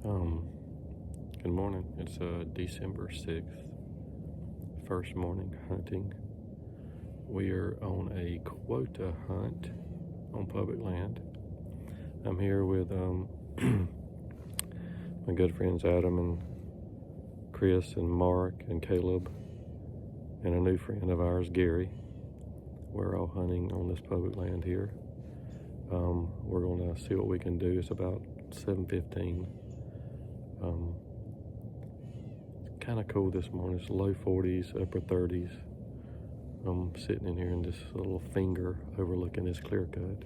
Um, Good morning. It's December 6th, first morning hunting. We are on a quota hunt on public land. I'm here with my good friends Adam and Chris and Mark and Caleb and a new friend of ours, Gary. We're all hunting on this public land here. We're going to see what we can do. It's about 7:15. Kind of cool this morning. It's low 40s, upper 30s. I'm sitting in here in this little finger overlooking this clear cut.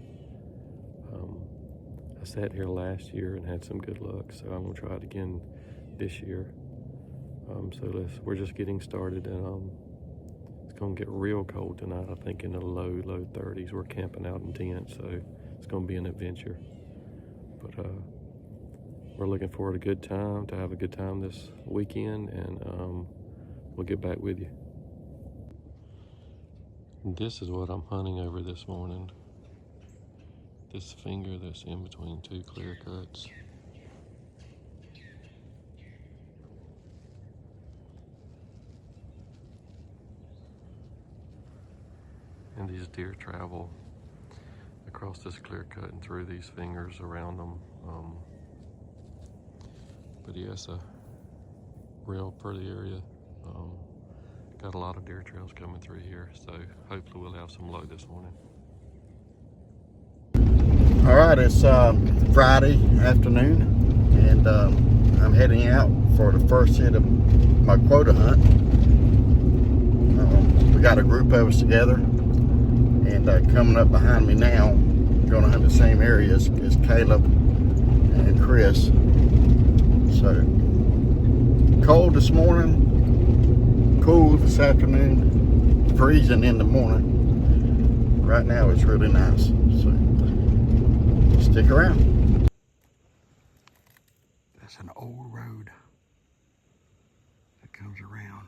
I sat here last year and had some good luck, so I'm gonna try it again this year. We're just getting started, and it's gonna get real cold tonight. I think in the low 30s. We're camping out in tents, so it's gonna be an adventure. But we're looking forward to have a good time this weekend, and we'll get back with you. This is what I'm hunting over this morning. This finger that's in between two clear cuts. And these deer travel across this clear cut and through these fingers around them. But yeah, it's a real pretty area. Got a lot of deer trails coming through here, so hopefully we'll have some luck this morning. All right, it's Friday afternoon, and I'm heading out for the first hit of my quota hunt. We got a group of us together, and coming up behind me now, going to hunt the same area as Caleb and Chris. So, cold this morning, cool this afternoon, freezing in the morning. Right now it's really nice, so stick around. That's an old road that comes around,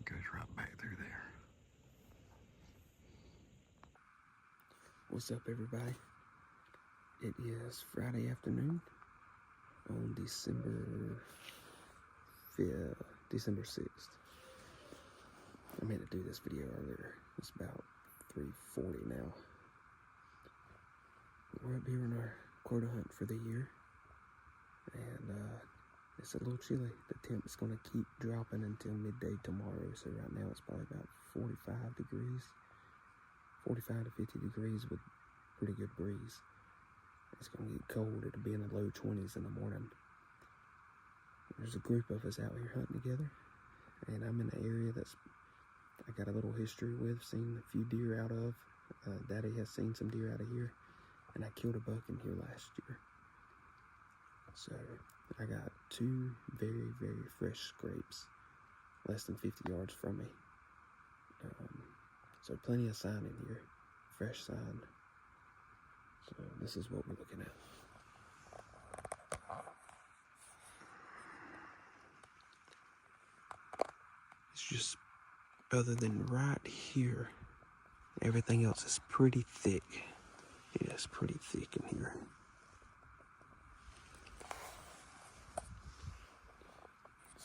goes right back through there. What's up, everybody? It is Friday afternoon on December 6th. I meant to do this video earlier. It's about 3:40 now. We're up here on our quota hunt for the year, and it's a little chilly. The temp is going to keep dropping until midday tomorrow, so right now it's probably about 45 degrees, 45 to 50 degrees with pretty good breeze. It's going to get cold. It'll be in the low 20s in the morning. There's a group of us out here hunting together, and I'm in an area I got a little history with, seen a few deer out of. Daddy has seen some deer out of here, and I killed a buck in here last year. So I got two very, very fresh scrapes, less than 50 yards from me. So plenty of sign in here, fresh sign. So this is what we're looking at. It's just, other than right here, everything else is pretty thick. Yeah, it's pretty thick in here.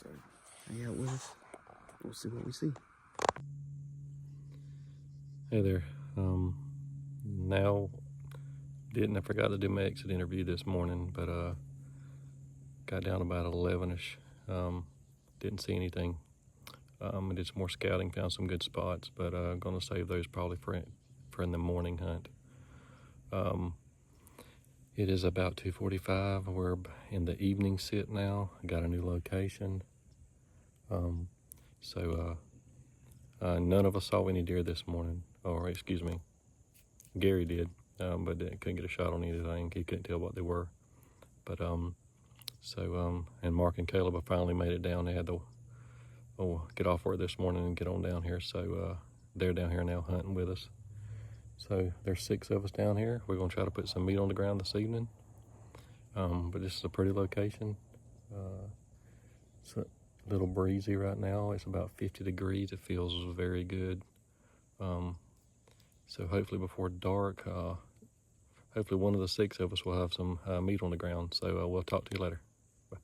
So hang out with us. We'll see what we see. Hey there. I forgot to do my exit interview this morning, but got down about 11ish. Didn't see anything. I did some more scouting, found some good spots, but I'm gonna save those probably for in the morning hunt. It is about 2:45. We're in the evening sit now. I got a new location. None of us saw any deer this morning, or excuse me, Gary did, but couldn't get a shot on anything. He couldn't tell what they were. But and Mark and Caleb have finally made it down. They had to get off work this morning and get on down here. So they're down here now hunting with us. So there's 6 of us down here. We're gonna try to put some meat on the ground this evening. But this is a pretty location. It's a little breezy right now. It's about 50 degrees. It feels very good. So hopefully before dark, hopefully one of the 6 of us will have some meat on the ground. So we'll talk to you later. Bye.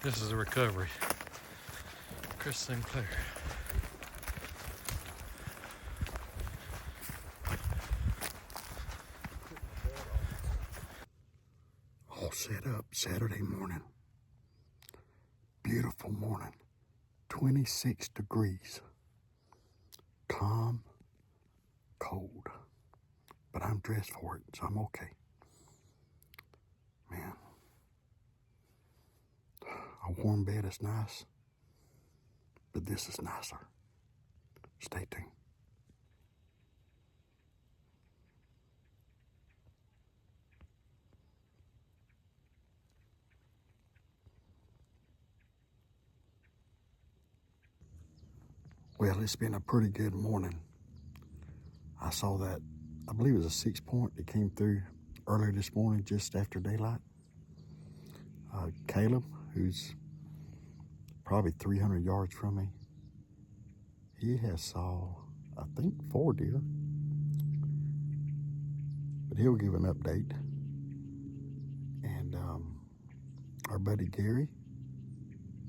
This is a recovery. Chris Sinclair. All set up Saturday morning. Beautiful morning. 26 degrees. Calm, cold. But I'm dressed for it, so I'm okay. Man, a warm bed is nice, but this is nicer. Stay tuned. Well, it's been a pretty good morning. I saw that, I believe it was a 6-point that came through earlier this morning, just after daylight. Caleb, who's probably 300 yards from me, he has saw, I think, 4 deer. But he'll give an update. And our buddy Gary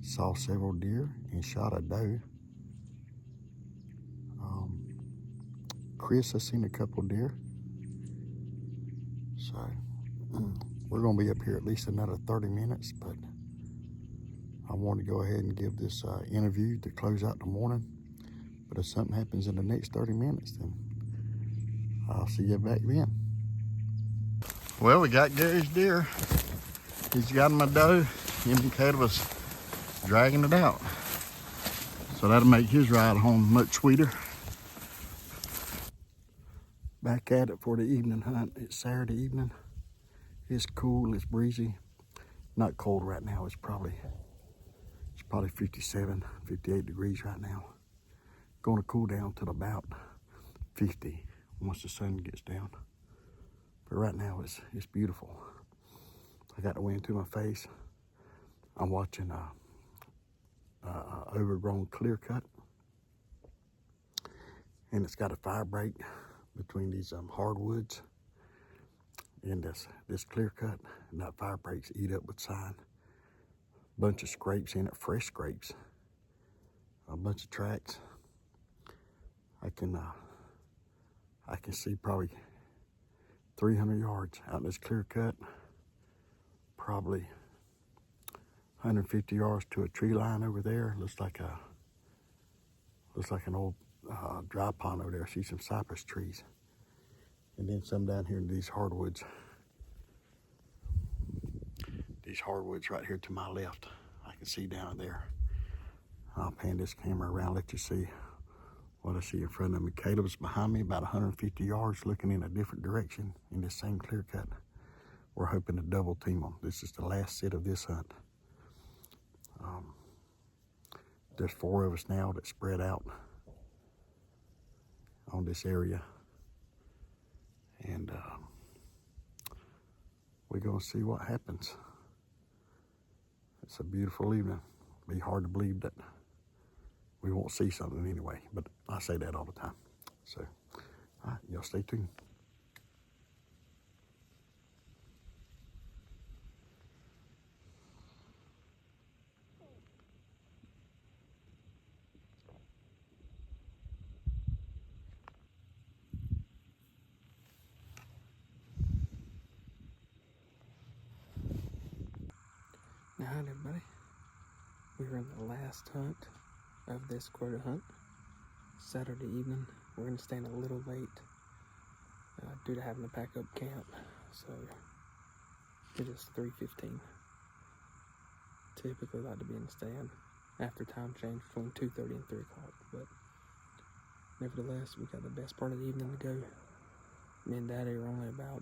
saw several deer and shot a doe. Chris has seen a couple deer. So we're going to be up here at least another 30 minutes, but I want to go ahead and give this interview to close out the morning. But if something happens in the next 30 minutes, then I'll see you back then. Well, we got Gary's deer. He's got him a doe. Him and Quota was dragging it out. So that'll make his ride home much sweeter. Back at it for the evening hunt. It's Saturday evening. It's cool, it's breezy. Not cold right now, it's probably 57, 58 degrees right now. Gonna cool down to about 50 once the sun gets down. But right now it's beautiful. I got the wind to my face. I'm watching a overgrown clear cut. And it's got a fire break between these hardwoods and this clear cut, and that fire breaks eat up with sign. Bunch of scrapes in it, fresh scrapes. A bunch of tracks. I can see probably 300 yards out in this clear cut. Probably 150 yards to a tree line over there. Looks like an old dry pond over there. I see some cypress trees. And then some down here in these hardwoods. These hardwoods right here to my left. I can see down there. I'll pan this camera around, let you see what I see in front of me. Caleb's behind me about 150 yards looking in a different direction in this same clear cut. We're hoping to double team them. This is the last sit of this hunt. There's 4 of us now that spread out on this area. And we're gonna see what happens. It's a beautiful evening. It'll be hard to believe that we won't see something anyway, but I say that all the time. So, all right, y'all stay tuned. Alright everybody, we're in the last hunt of this quota hunt. Saturday evening. We're going to stay in a little late due to having to pack up camp. So it is 3:15. Typically like to be in the stand after time change between 2:30 and 3 o'clock, but nevertheless we got the best part of the evening to go. Me and Daddy are only about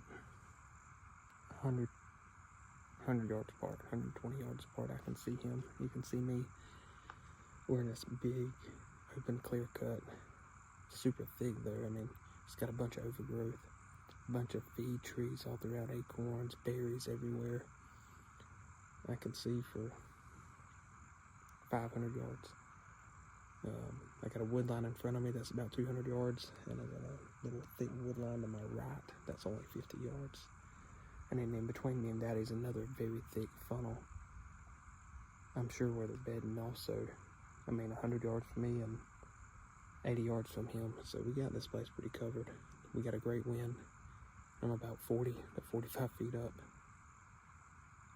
100 yards apart, 120 yards apart. I can see him, you can see me. We're in this big open clear cut, super thick though. I mean, it's got a bunch of overgrowth, a bunch of feed trees all throughout, acorns, berries everywhere. I can see for 500 yards. I got a wood line in front of me that's about 200 yards, and I got a little thick wood line to my right that's only 50 yards. And then in between me and Daddy's another very thick funnel. I'm sure where they're bedding also. I mean, 100 yards from me and 80 yards from him. So we got this place pretty covered. We got a great wind. I'm about 40 to 45 feet up.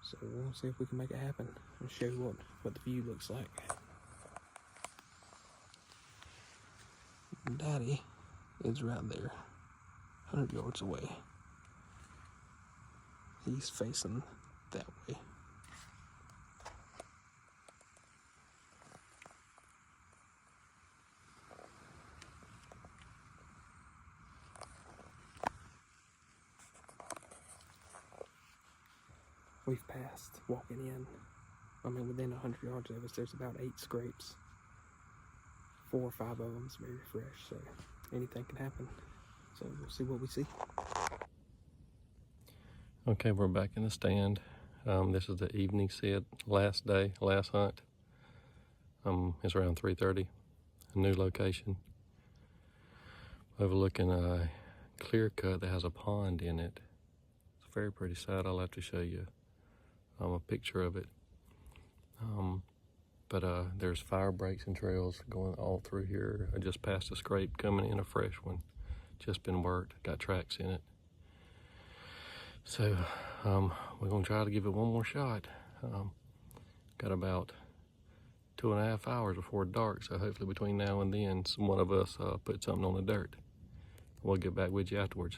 So we'll see if we can make it happen and show you what the view looks like. Daddy is right there, 100 yards away. He's facing that way. We've passed walking in. I mean, within 100 yards of us, there's about 8 scrapes. 4 or 5 of them is very fresh, so anything can happen. So we'll see what we see. Okay, we're back in the stand. This is the evening set, last day, last hunt. It's around 3:30, a new location. Overlooking a clear cut that has a pond in it. It's a very pretty sight. I'll have to show you a picture of it. But there's fire breaks and trails going all through here. I just passed a scrape coming in, a fresh one. Just been worked, got tracks in it. So we're gonna try to give it one more shot. Got about 2.5 hours before dark, so hopefully between now and then, one of us put something on the dirt. We'll get back with you afterwards.